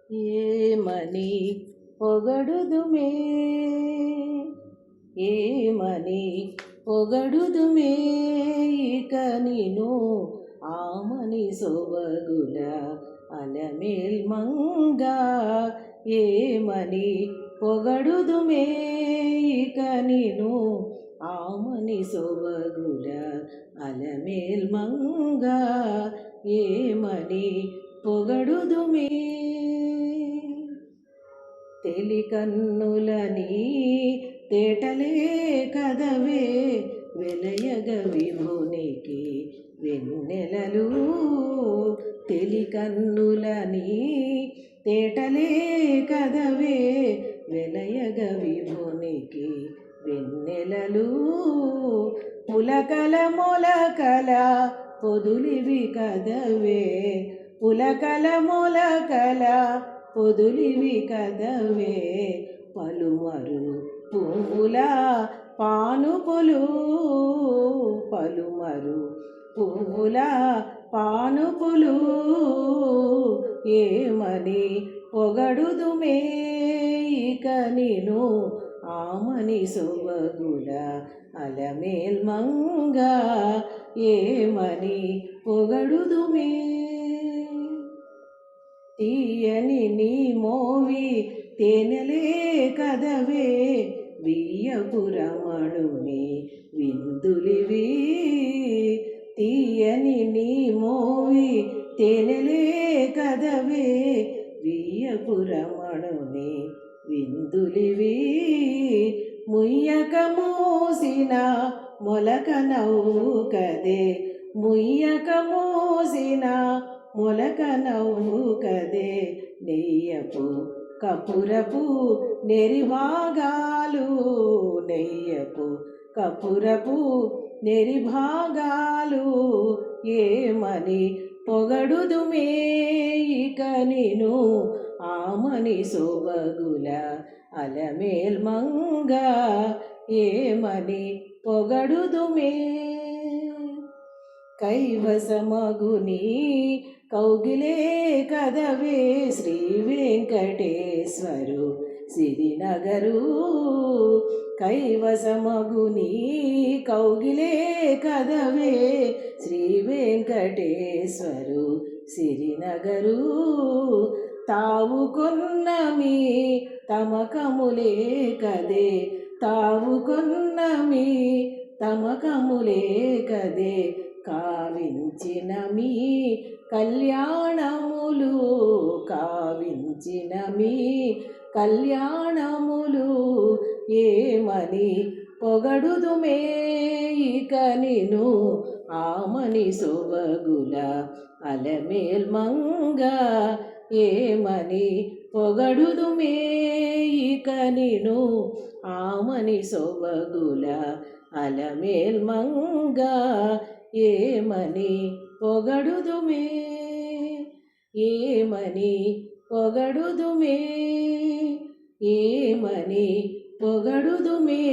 ఏమని పొగడుదుమే, ఏమని పొగడుదుమే, ఇక నిను ఆమని సొబగుల అలమేల్ మంగ. ఏమని పొగడుదుమే, ఇక నిను ఆమని సొబగుల అలమేల్ మంగ. ఏమని పొగడుదుమే, తెలికన్నులని తేటలే కదవే, వెలయగ విభునికి వెన్నెలలు. తెలికన్నులని తేటలే కదవే, వెలయగ విభునికి వెన్నెలలు. పులకల మొలకల పొదులివి కదవే, పులకల మొలకల పొదులివి కదవే, పలుమరు పువ్వుల పానుపులు, పలుమరు పువ్వుల పానుపులు. ఏమని పొగడుదుమే, ఇక నిను ఆమని సొబగుల అలమేల్ మంగ. ఏమని పొగడుదుమే, తీయని నీ మోవి తేనెలే కదవే, వియ్యపురమణుని విందులివి. తీయని నీ మోవి తేనెలే కదవే, వియ్యపురమణుని విందులివి. ముయ్యక మోసిన మొలక నవ్వు కదే, ముయ్యక మోసిన మొలక నవ్వు కదే, నెయ్యపు కపురపు నెరిభాగాలు, నెయ్యపు కపురపు నెరిభాగాలు. ఏమని పొగడుదుమే, ఇక నిను ఆమని సొబగుల అలమేల్ మంగ. ఏమని పొగడుదుమే, కైవసమగుని కౌగిలే కదవే, శ్రీ వెంకటేశ్వరు సిరినగరు. కైవసమగుని కౌగిలే కదవే, శ్రీ వెంకటేశ్వరు సిరినగరు. తావుకొన్న మీ తమకములే కదే, తావుకొన్న మీ తమకములే కదే, కావించిన మీ కళ్యాణములు, కావించిన మీ కళ్యాణములు. ఏమని పొగడుదుమే, ఇక నిను ఆమని సొబగుల అలమేల్ మంగ. ఏమని పొగడుదుమే, ఇక నిను ఆమని సొబగుల అలమేల్ మంగ. ఏమని పొగడుదుమే, ఏమని పొగడుదుమే, ఏమని పొగడుదుమే.